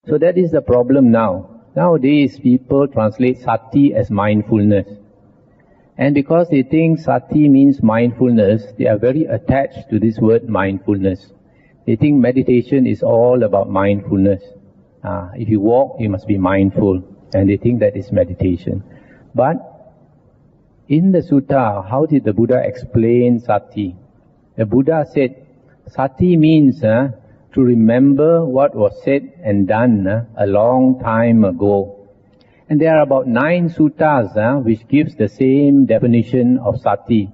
So that is the problem now. Nowadays people translate sati as mindfulness. And because they think sati means mindfulness, they are very attached to this word mindfulness. They think meditation is all about mindfulness. If you walk, you must be mindful. And they think that is meditation. But in the sutta, how did the Buddha explain sati? The Buddha said, sati means to remember what was said and done a long time ago. And there are about 9 suttas which gives the same definition of sati,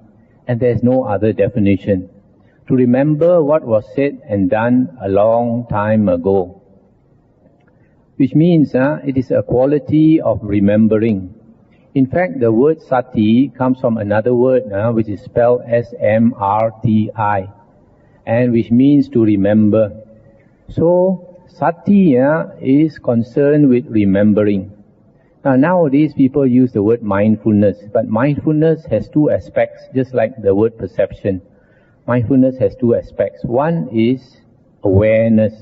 and there is no other definition. To remember what was said and done a long time ago. Which means it is a quality of remembering. In fact, the word sati comes from another word which is spelled S-M-R-T-I, and which means to remember. So, sati is concerned with remembering. Now, nowadays people use the word mindfulness, but mindfulness has 2 aspects, just like the word perception. Mindfulness has 2 aspects. One is awareness.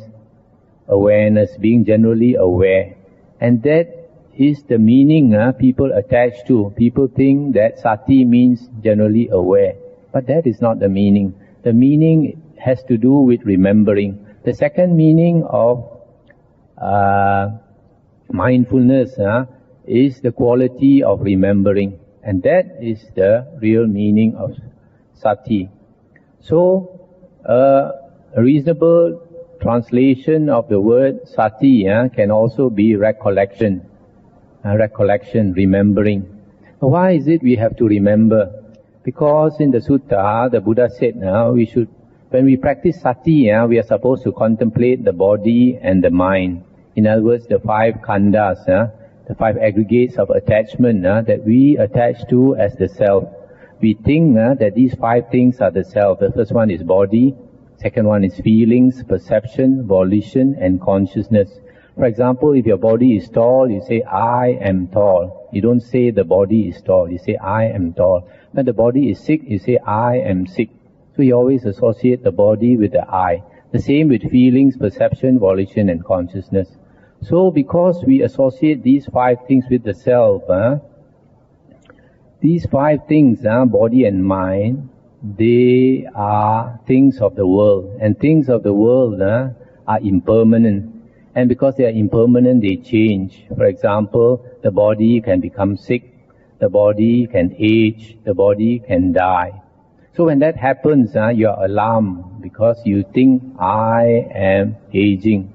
Awareness, being generally aware. And that is the meaning people attach to. People think that sati means generally aware. But that is not the meaning. The meaning has to do with remembering. The second meaning of mindfulness is the quality of remembering. And that is the real meaning of sati. So, a reasonable translation of the word sati can also be recollection. Recollection, remembering. Why is it we have to remember? Because in the sutta, the Buddha said when we practice sati, we are supposed to contemplate the body and the mind. In other words, the 5 khandhas, the 5 aggregates of attachment that we attach to as the self. We think that these 5 things are the self. The first one is body, second one is feelings, perception, volition, and consciousness. For example, if your body is tall, you say, I am tall. You don't say the body is tall, you say, I am tall. When the body is sick, you say, I am sick. So you always associate the body with the I. The same with feelings, perception, volition, and consciousness. So because we associate these 5 things with the self, these 5 things, body and mind, they are things of the world. And things of the world are impermanent. And because they are impermanent, they change. For example, the body can become sick, the body can age, the body can die. So when that happens, you are alarmed because you think, I am aging,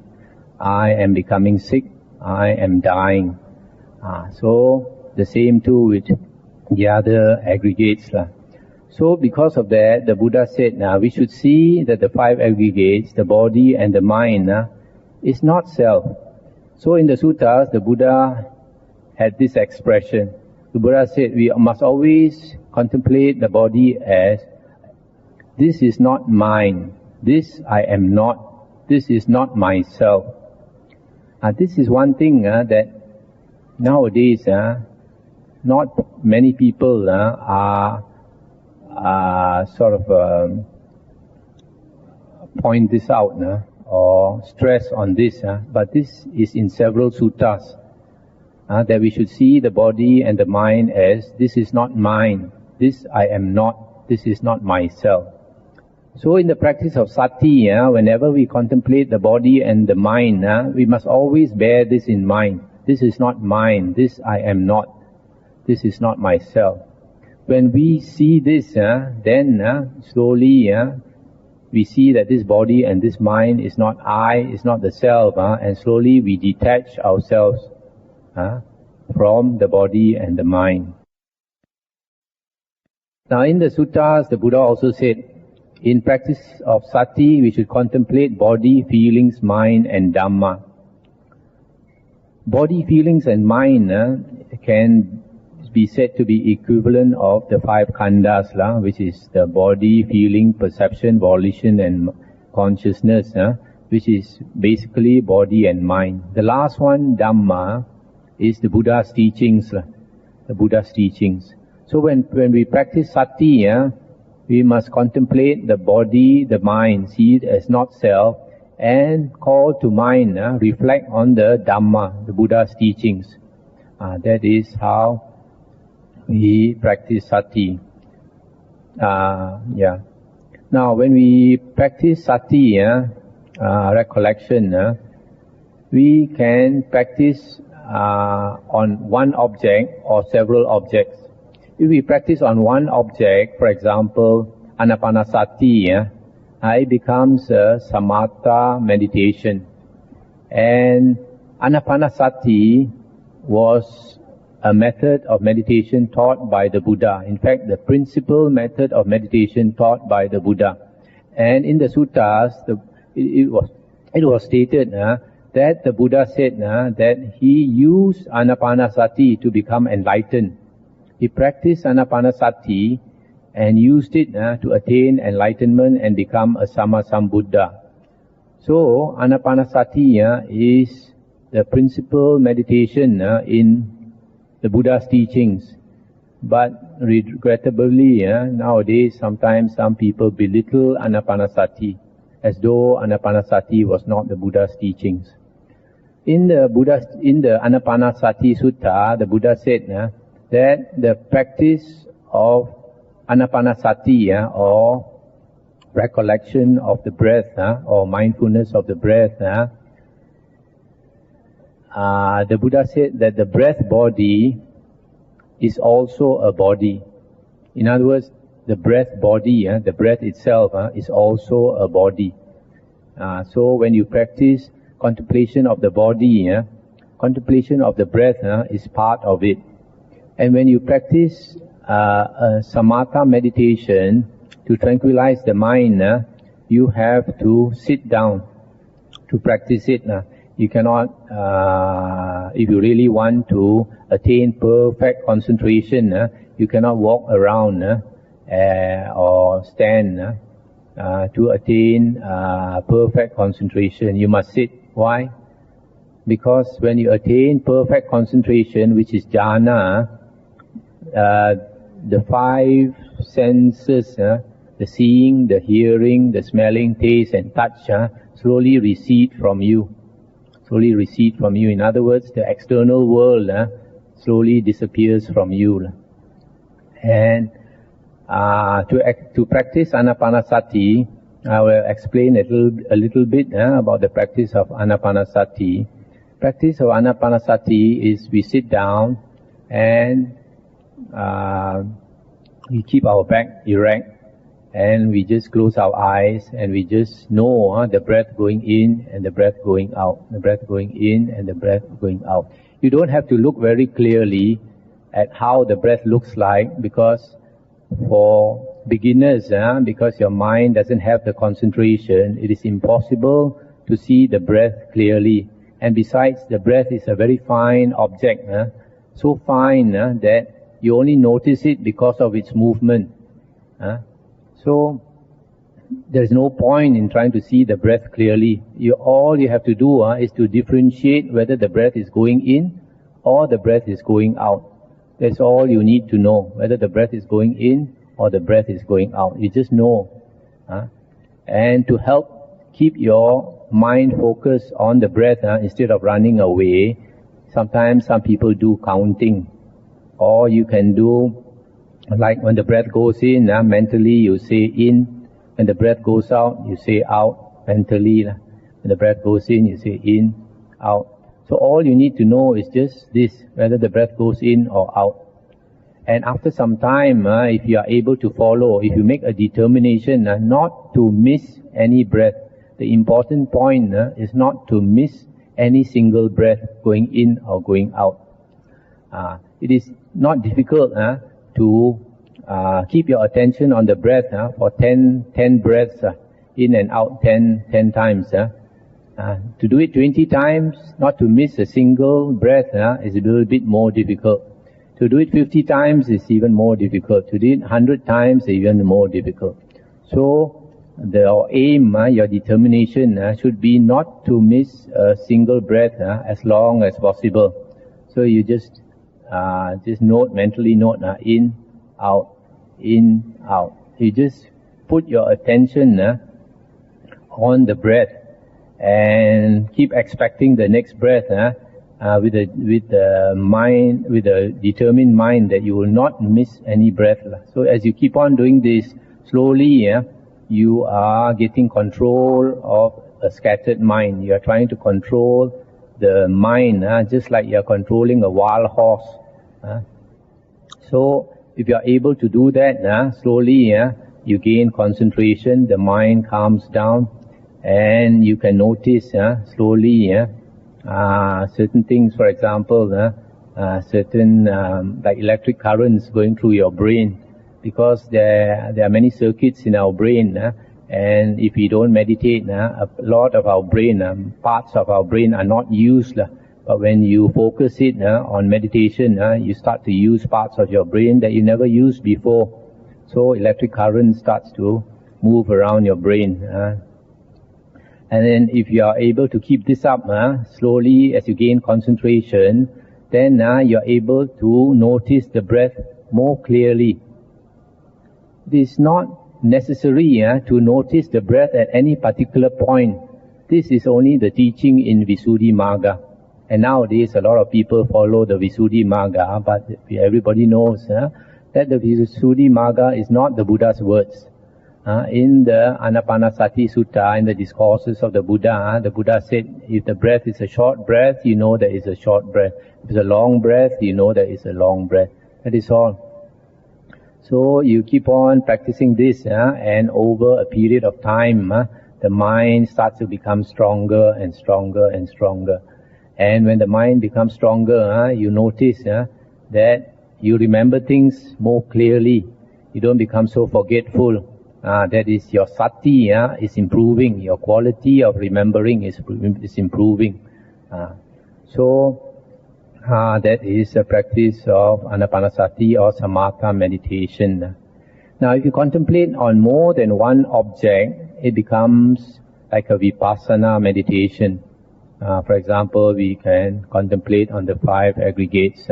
I am becoming sick, I am dying. So the same too with the other aggregates. So because of that, the Buddha said, we should see that the 5 aggregates, the body and the mind, is not self. So in the suttas, the Buddha had this expression. The Buddha said, we must always contemplate the body as, this is not mine, this I am not, this is not myself. This is one thing that nowadays, not many people are point this out or stress on this, but this is in several suttas, that we should see the body and the mind as, this is not mine, this I am not, this is not myself. So in the practice of sati, whenever we contemplate the body and the mind, we must always bear this in mind. This is not mine, this I am not, this is not myself. When we see this, then slowly we see that this body and this mind is not I, is not the self, and slowly we detach ourselves from the body and the mind. Now in the suttas, the Buddha also said, in practice of sati, we should contemplate body, feelings, mind, and Dhamma. Body, feelings, and mind can be said to be equivalent of the 5 khandhas, which is the body, feeling, perception, volition, and consciousness, which is basically body and mind. The last one, Dhamma, is the Buddha's teachings. The Buddha's teachings. So when we practice sati, we must contemplate the body, the mind, see it as not self, and call to mind, reflect on the Dhamma, the Buddha's teachings. That is how we practice sati. Now, when we practice sati, recollection, we can practice on one object or several objects. If we practice on one object, for example, Anapanasati, it becomes a samatha meditation. And Anapanasati was a method of meditation taught by the Buddha. In fact, the principal method of meditation taught by the Buddha. And in the suttas, it was stated that the Buddha said that he used Anapanasati to become enlightened. He practiced Anapanasati and used it to attain enlightenment and become a Sammasambuddha. So, Anapanasati is the principal meditation in the Buddha's teachings. But regrettably, nowadays sometimes some people belittle Anapanasati as though Anapanasati was not the Buddha's teachings. In the Anapanasati Sutta, the Buddha said that the practice of Anapanasati or recollection of the breath or mindfulness of the breath, the Buddha said that the breath body is also a body. In other words, the breath body, the breath itself is also a body. So when you practice contemplation of the body, contemplation of the breath is part of it. And when you practice a samatha meditation to tranquilize the mind, you have to sit down to practice it. You cannot, if you really want to attain perfect concentration, you cannot walk around or stand to attain perfect concentration. You must sit. Why? Because when you attain perfect concentration, which is jhana, the five senses, the seeing, the hearing, the smelling, taste and touch, slowly recede from you. Slowly recede from you. In other words, the external world slowly disappears from you. And to practice Anapanasati, I will explain a little bit about the practice of Anapanasati. Practice of Anapanasati is we sit down and we keep our back erect and we just close our eyes and we just know the breath going in and the breath going out, the breath going in and the breath going out. You don't have to look very clearly at how the breath looks like, because for beginners, because your mind doesn't have the concentration, it is impossible to see the breath clearly. And besides, the breath is a very fine object, so fine that you only notice it because of its movement. So there is no point in trying to see the breath clearly. All you have to do is to differentiate whether the breath is going in or the breath is going out. That's all you need to know, whether the breath is going in or the breath is going out. You just know. And to help keep your mind focused on the breath instead of running away, sometimes some people do counting. Or you can do, like when the breath goes in, mentally you say in. When the breath goes out, you say out mentally. When the breath goes in, you say in, out. So all you need to know is just this, whether the breath goes in or out. And after some time, if you are able to follow, if you make a determination not to miss any breath, the important point is not to miss any single breath going in or going out. It is not difficult to keep your attention on the breath for 10 breaths in and out 10 times. To do it 20 times, not to miss a single breath, is a little bit more difficult. To do it 50 times is even more difficult. To do it 100 times is even more difficult. So, the aim, your determination should be not to miss a single breath as long as possible. So you just mentally note in, out, in, out. You just put your attention on the breath. and keep expecting the next breath with the mind, with a determined mind that you will not miss any breath. So as you keep on doing this, slowly you are getting control of a scattered mind. You are trying to control the mind, just like you are controlling a wild horse. So if you are able to do that, slowly you gain concentration, the mind calms down, and you can notice slowly certain things, for example, certain like electric currents going through your brain, because there are many circuits in our brain, and if we don't meditate, a lot of our brain, parts of our brain are not used. But when you focus it on meditation, you start to use parts of your brain that you never used before. So electric current starts to move around your brain. And then if you are able to keep this up, slowly as you gain concentration, then you are able to notice the breath more clearly. It is not necessary to notice the breath at any particular point. This is only the teaching in Visuddhimagga. And nowadays a lot of people follow the Visuddhimagga, but everybody knows that the Visuddhimagga is not the Buddha's words. In the Anapanasati Sutta, in the discourses of the Buddha said, if the breath is a short breath, you know there is a short breath. If it's a long breath, you know there is a long breath. That is all. So you keep on practicing this, and over a period of time, the mind starts to become stronger and stronger and stronger. And when the mind becomes stronger, you notice that you remember things more clearly. You don't become so forgetful. That is, your sati is improving. Your quality of remembering is improving. So that is a practice of Anapanasati or Samatha meditation. Now, if you contemplate on more than one object, it becomes like a Vipassana meditation. For example, we can contemplate on the 5 aggregates.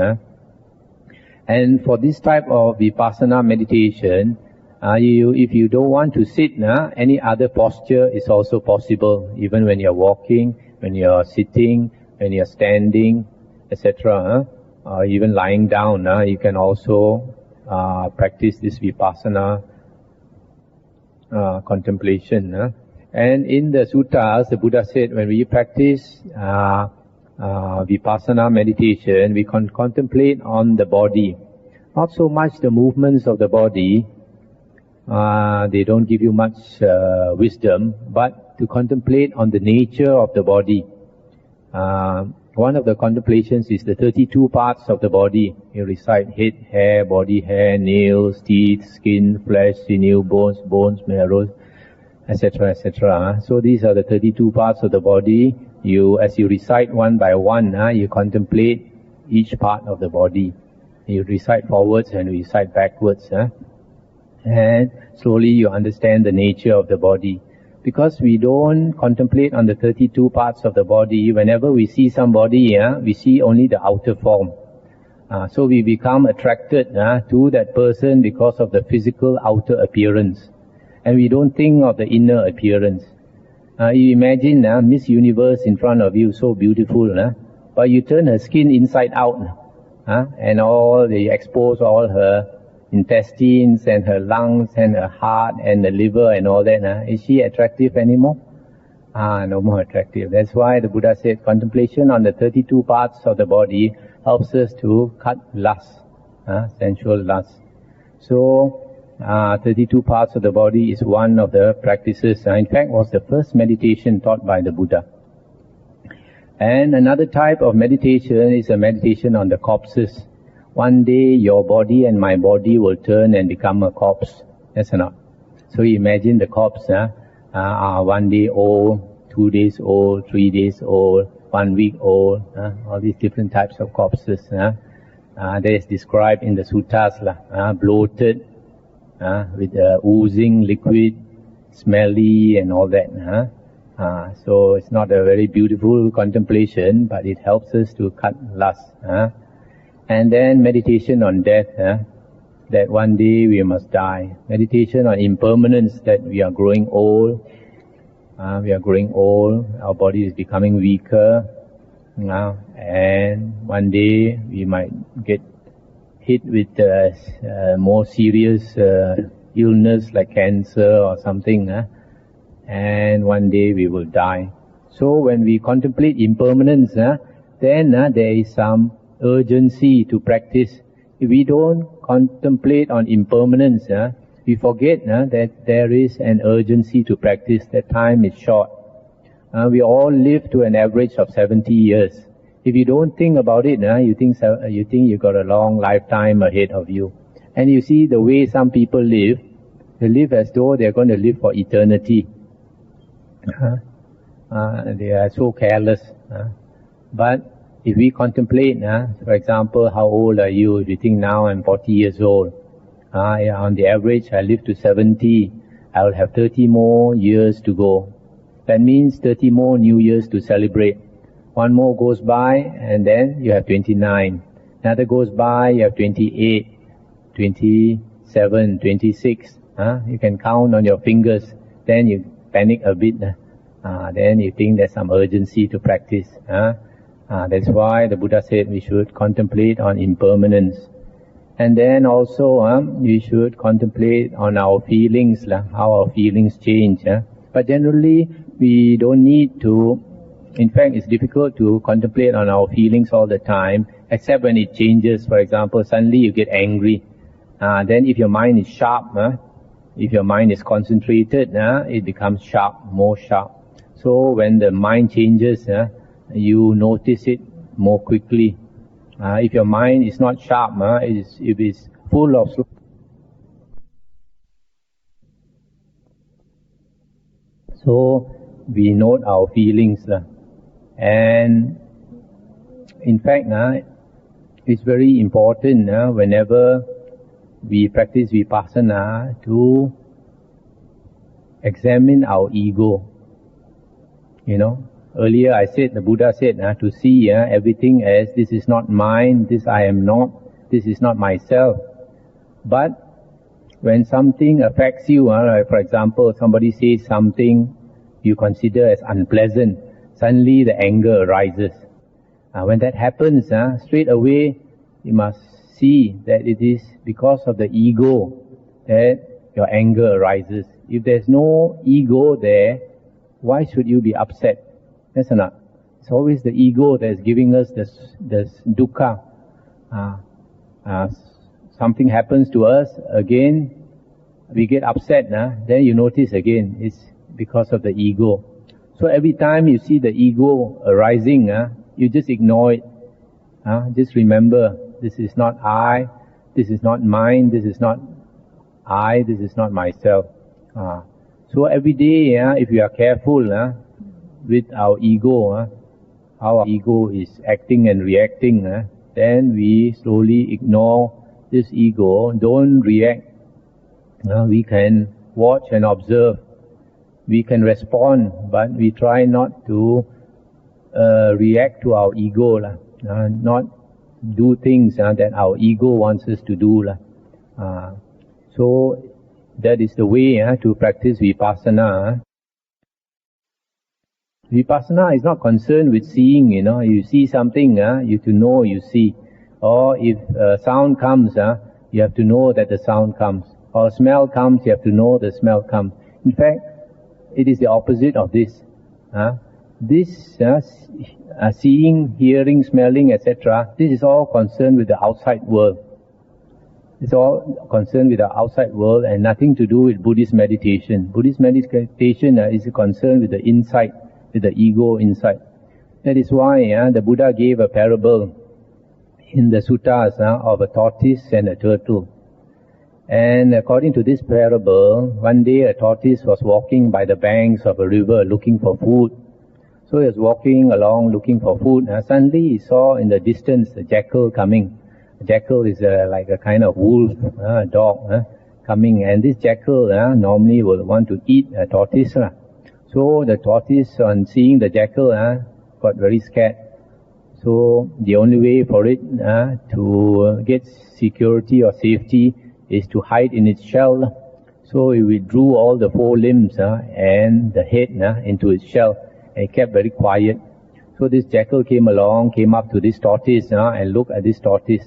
And for this type of Vipassana meditation, if you don't want to sit, any other posture is also possible. Even when you're walking, when you're sitting, when you're standing, etc. Or even lying down, you can also practice this Vipassana contemplation. And in the suttas, the Buddha said, when we practice Vipassana meditation, we contemplate on the body. Not so much the movements of the body, they don't give you much wisdom, but to contemplate on the nature of the body. One of the contemplations is the 32 parts of the body. You recite head, hair, body hair, nails, teeth, skin, flesh, sinew, bones, marrow, etc., etc. So these are the 32 parts of the body. As you recite one by one, you contemplate each part of the body. You recite forwards and recite backwards. And slowly you understand the nature of the body. Because we don't contemplate on the 32 parts of the body, whenever we see somebody, we see only the outer form. So we become attracted to that person because of the physical outer appearance. And we don't think of the inner appearance. You imagine Miss Universe in front of you, so beautiful, but you turn her skin inside out, and you expose all her intestines and her lungs and her heart and the liver and all that. Is she attractive anymore? No more attractive. That's why the Buddha said contemplation on the 32 parts of the body helps us to cut lust, sensual lust. So 32 parts of the body is one of the practices. In fact, was the first meditation taught by the Buddha. And another type of meditation is a meditation on the corpses. One day your body and my body will turn and become a corpse. Yes or not? So you imagine the corpse are 1 day old, 2 days old, 3 days old, 1 week old, all these different types of corpses. That is described in the suttas, bloated, with oozing liquid, smelly and all that. So it's not a very beautiful contemplation, but it helps us to cut lust. And then meditation on death, that one day we must die. Meditation on impermanence, that we are growing old, We are growing old, our body is becoming weaker, and one day we might get hit with more serious illness like cancer or something, and one day we will die. So when we contemplate impermanence, then there is some urgency to practice. If we don't contemplate on impermanence, we forget that there is an urgency to practice, that time is short. We all live to an average of 70 years. If you don't think about it, you think you've got a long lifetime ahead of you. And you see the way some people live, they live as though they're going to live for eternity. They are so careless. But if we contemplate, for example, how old are you? If you think now I'm 40 years old, on the average I live to 70, I will have 30 more years to go. That means 30 more new years to celebrate. One more goes by and then you have 29. Another goes by, you have 28, 27, 26. You can count on your fingers. Then you panic a bit. Then you think there's some urgency to practice. That's why the Buddha said we should contemplate on impermanence. And then also we should contemplate on our feelings, how our feelings change. But generally we don't need to. In fact, it's difficult to contemplate on our feelings all the time, except when it changes. For example, suddenly you get angry. Then if your mind is sharp, if your mind is concentrated, it becomes sharp, more sharp. So when the mind changes, you notice it more quickly. If your mind is not sharp, it is full of slow. So we note our feelings. And in fact, it's very important whenever we practice Vipassana to examine our ego. Earlier I said, the Buddha said, to see everything as this is not mine, this I am not, this is not myself. But when something affects you, like for example, somebody says something you consider as unpleasant, suddenly the anger arises. When that happens, straight away you must see that it is because of the ego that your anger arises. If there's no ego there, why should you be upset? Yes or not? It's always the ego that is giving us this dukkha. Something happens to us, again we get upset, then you notice again, it's because of the ego. So every time you see the ego arising, you just ignore it. Just remember, this is not I, this is not mine, this is not I, this is not myself. So every day, if we are careful with our ego, how our ego is acting and reacting, then we slowly ignore this ego, don't react. We can watch and observe. We can respond, but we try not to react to our ego, not do things that our ego wants us to do. So that is the way to practice Vipassana. Vipassana is not concerned with seeing, you see something, you have to know you see. Or if sound comes, you have to know that the sound comes. Or smell comes, you have to know the smell comes. In fact, it is the opposite of this. This seeing, hearing, smelling, etc., this is all concerned with the outside world. It's all concerned with the outside world and nothing to do with Buddhist meditation. Buddhist meditation is concerned with the inside, with the ego inside. That is why the Buddha gave a parable in the suttas of a tortoise and a turtle. And according to this parable, one day a tortoise was walking by the banks of a river looking for food. So he was walking along looking for food. Suddenly he saw in the distance a jackal coming. A jackal is like a kind of wolf, dog coming. And this jackal normally will want to eat a tortoise. So the tortoise, on seeing the jackal, got very scared. So the only way for it to get security or safety is to hide in its shell. So he withdrew all the 4 limbs and the head into its shell, and he kept very quiet. So this jackal came up to this tortoise and looked at this tortoise.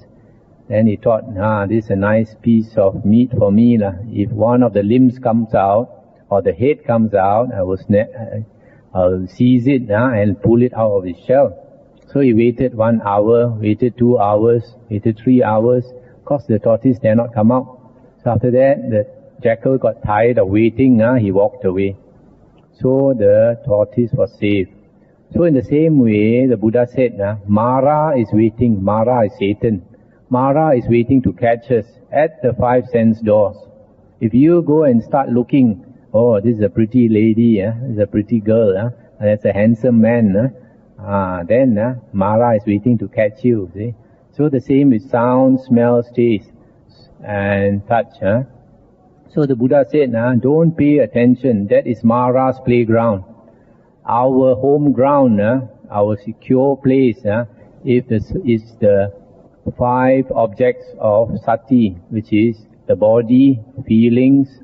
Then he thought, this is a nice piece of meat for me. If one of the limbs comes out, or the head comes out, I'll seize it and pull it out of its shell. So he waited 1 hour, waited 2 hours, waited 3 hours. Of course, the tortoise dare not come out. So after that, the jackal got tired of waiting. He walked away. So the tortoise was saved. So in the same way, the Buddha said, Mara is waiting. Mara is Satan. Mara is waiting to catch us at the 5 sense doors. If you go and start looking, oh, this is a pretty lady, this is a pretty girl, and that's a handsome man, then Mara is waiting to catch you, see. So the same with sound, smell, taste, and touch. So the Buddha said, don't pay attention, that is Mara's playground. Our home ground, our secure place, is the 5 objects of sati, which is the body, feelings,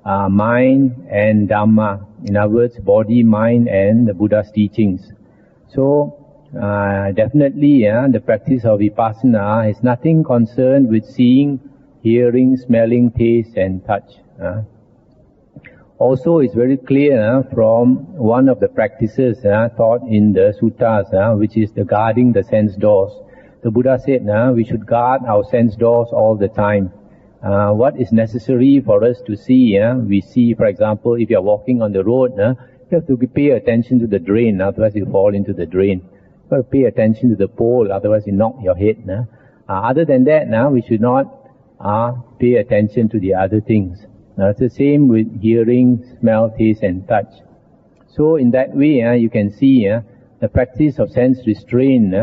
mind and Dhamma. In other words, body, mind and the Buddha's teachings. So, definitely the practice of Vipassana is nothing concerned with seeing, hearing, smelling, taste and touch. Also, it's very clear from one of the practices taught in the suttas, which is the guarding the sense doors. The Buddha said we should guard our sense doors all the time. What is necessary for us to see, we see, for example, if you are walking on the road, you have to pay attention to the drain, otherwise you fall into the drain. You have to pay attention to the pole, otherwise you knock your head. Other than that, we should not pay attention to the other things. It's the same with hearing, smell, taste and touch. So in that way, you can see the practice of sense restraint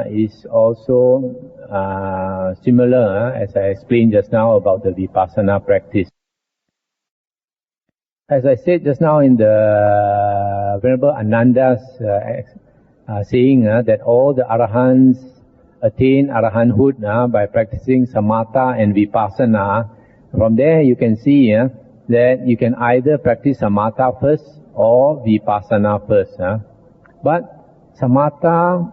is also similar, as I explained just now about the Vipassana practice. As I said just now in the Venerable Ananda's saying that all the Arahants attain Arahanthood by practicing Samatha and Vipassana. From there you can see that you can either practice Samatha first or Vipassana first. But Samatha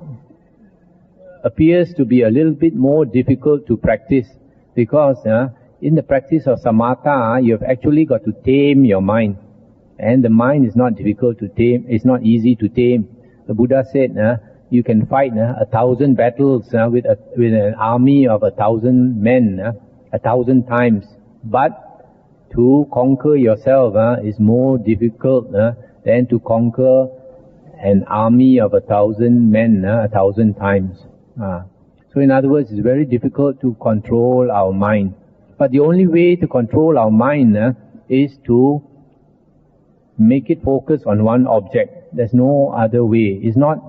appears to be a little bit more difficult to practice because in the practice of Samatha, you have actually got to tame your mind. And the mind is not difficult to tame, it's not easy to tame. The Buddha said, you can fight 1,000 battles with an army of 1,000 men 1,000 times. But to conquer yourself is more difficult than to conquer an army of 1,000 men 1,000 times. So in other words, it's very difficult to control our mind. But the only way to control our mind is to make it focus on one object. There's no other way. It's not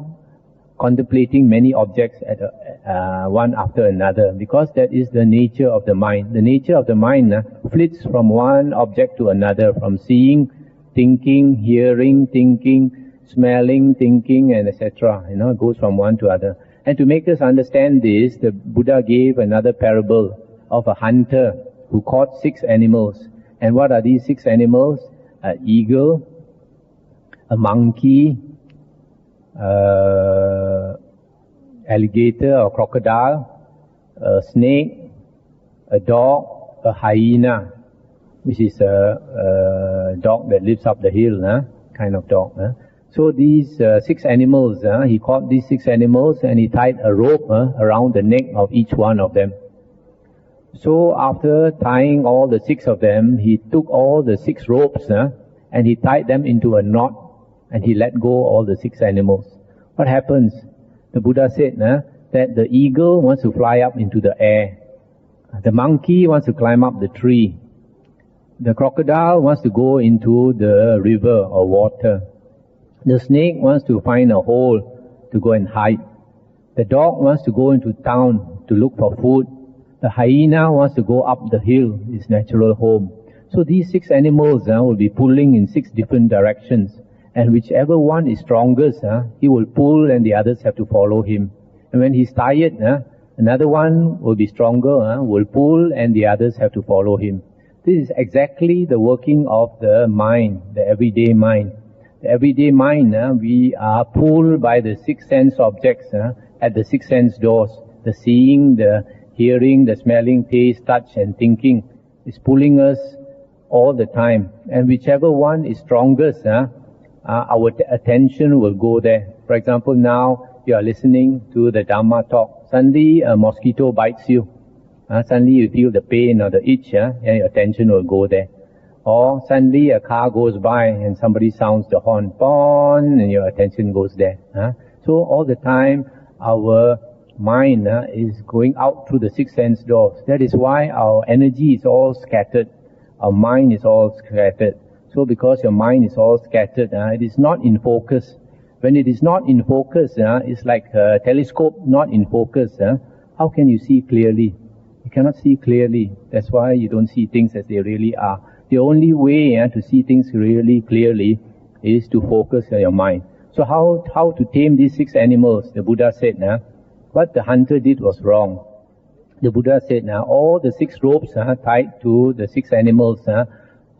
contemplating many objects at one after another, because that is the nature of the mind. The nature of the mind flits from one object to another, from seeing, thinking, hearing, thinking, smelling, thinking, and etc. It goes from one to other. And to make us understand this, the Buddha gave another parable of a hunter who caught 6 animals. And what are these 6 animals? An eagle, a monkey, alligator or crocodile, a snake, a dog, a hyena, which is a dog that lives up the hill, kind of dog. So these 6 animals, he caught these 6 animals and he tied a rope around the neck of each one of them. So after tying all the 6 of them, he took all the 6 ropes and he tied them into a knot and he let go all the 6 animals. What happens? The Buddha said that the eagle wants to fly up into the air. The monkey wants to climb up the tree. The crocodile wants to go into the river or water. The snake wants to find a hole to go and hide. The dog wants to go into town to look for food. The hyena wants to go up the hill, its natural home. So these 6 animals will be pulling in 6 different directions. And whichever one is strongest, he will pull and the others have to follow him. And when he's tired, another one will be stronger, will pull and the others have to follow him. This is exactly the working of the mind, the everyday mind. The everyday mind, we are pulled by the six sense objects at the six sense doors. The seeing, the hearing, the smelling, taste, touch and thinking is pulling us all the time. And whichever one is strongest, our attention will go there. For example, now you are listening to the Dhamma talk. Suddenly a mosquito bites you. Suddenly you feel the pain or the itch, and your attention will go there. Or suddenly a car goes by and somebody sounds the horn, bon, and your attention goes there. So all the time our mind is going out through the six sense doors. That is why our energy is all scattered. Our mind is all scattered. So because your mind is all scattered, it is not in focus. When it is not in focus, it's like a telescope not in focus. How can you see clearly? You cannot see clearly. That's why you don't see things as they really are. The only way to see things really clearly is to focus your mind. So how to tame these six animals? The Buddha said, what the hunter did was wrong. The Buddha said, all the six ropes tied to the six animals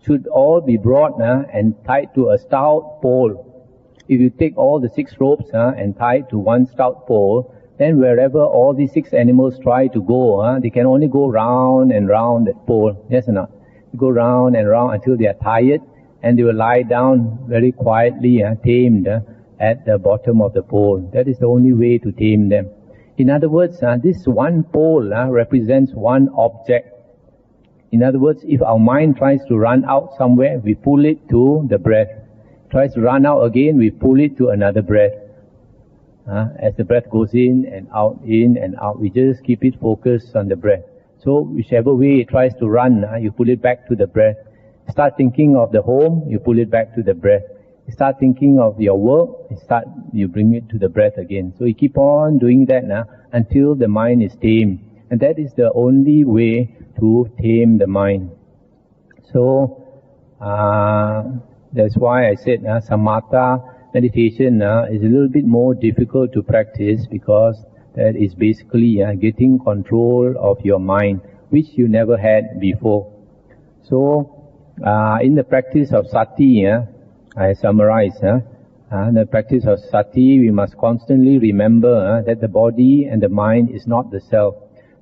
should all be brought and tied to a stout pole. If you take all the six ropes and tie to one stout pole, then wherever all these six animals try to go, they can only go round and round that pole. Yes or not? They go round and round until they are tired, and they will lie down very quietly, tamed at the bottom of the pole. That is the only way to tame them. In other words, this one pole represents one object. In other words, if our mind tries to run out somewhere, we pull it to the breath. Tries to run out again, we pull it to another breath. As the breath goes in and out, we just keep it focused on the breath. So whichever way it tries to run, you pull it back to the breath. Start thinking of the home, you pull it back to the breath. You start thinking of your work, you bring it to the breath again. So you keep on doing that until the mind is tamed. And that is the only way to tame the mind. So that's why I said samatha meditation is a little bit more difficult to practice, because that is basically getting control of your mind, which you never had before. So in the practice of sati, I summarize, in the practice of sati, we must constantly remember that the body and the mind is not the self.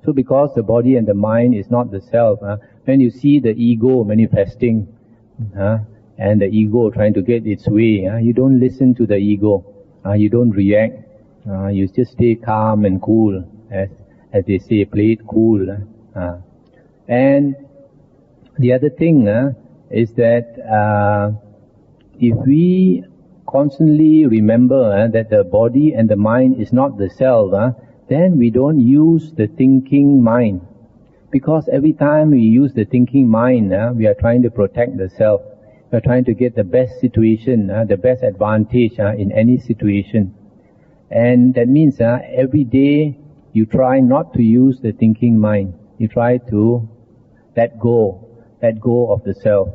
So because the body and the mind is not the self, when you see the ego manifesting, and the ego trying to get its way, you don't listen to the ego, you don't react, you just stay calm and cool, as they say, play it cool. And the other thing is that if we constantly remember that the body and the mind is not the self, then we don't use the thinking mind. Because every time we use the thinking mind, we are trying to protect the self. We are trying to get the best situation, the best advantage in any situation. And that means every day you try not to use the thinking mind. You try to let go of the self.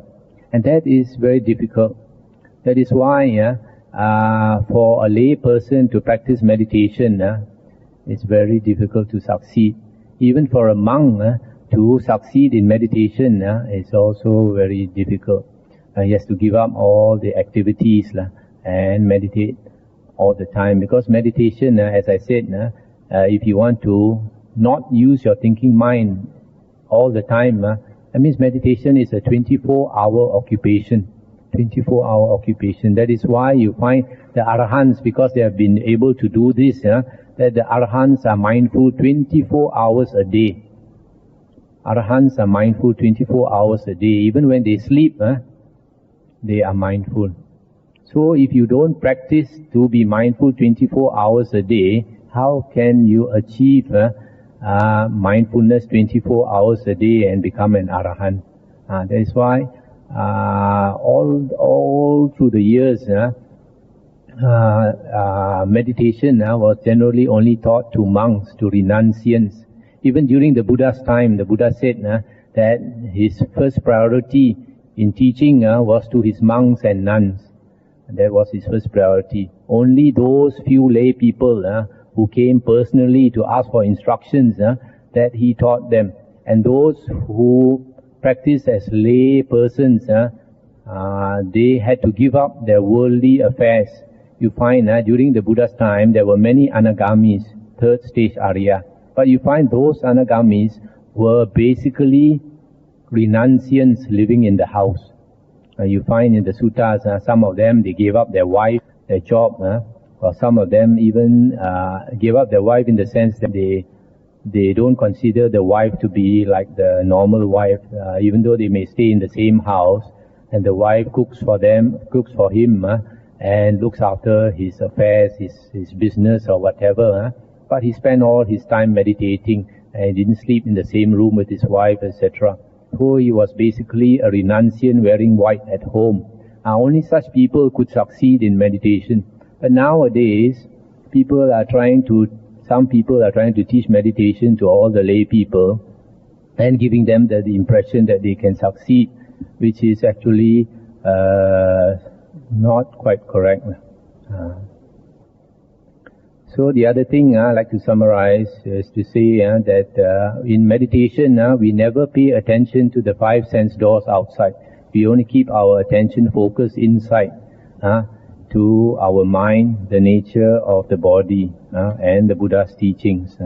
And that is very difficult. That is why for a lay person to practice meditation, it's very difficult to succeed. Even for a monk to succeed in meditation, it's also very difficult. He has to give up all the activities and meditate all the time. Because meditation, as I said, if you want to not use your thinking mind all the time, that means meditation is a 24-hour occupation. 24-hour occupation. That is why you find the Arahants, because they have been able to do this, that the Arahants are mindful 24 hours a day. Arahants are mindful 24 hours a day. Even when they sleep, they are mindful. So if you don't practice to be mindful 24 hours a day, how can you achieve mindfulness 24 hours a day and become an Arahant? That is why all through the years, meditation was generally only taught to monks, to renunciants. Even during the Buddha's time, the Buddha said that his first priority in teaching was to his monks and nuns. That was his first priority. Only those few lay people who came personally to ask for instructions, that he taught them. And those who practiced as lay persons, they had to give up their worldly affairs. You find during the Buddha's time, there were many anagamis, third stage Arya. But you find those anagamis were basically renunciants living in the house. You find in the suttas, some of them, they gave up their wife, their job, or some of them even gave up their wife in the sense that they don't consider the wife to be like the normal wife, even though they may stay in the same house, and the wife cooks for him, and looks after his affairs, his business or whatever, but he spent all his time meditating and didn't sleep in the same room with his wife, etc. So he was basically a renunciant wearing white at home. Only such people could succeed in meditation. But nowadays, some people are trying to teach meditation to all the lay people and giving them the impression that they can succeed, which is actually not quite correct. So the other thing I'd like to summarize is to say that in meditation we never pay attention to the 5 sense doors outside. We only keep our attention focused inside to our mind, the nature of the body, and the Buddha's teachings.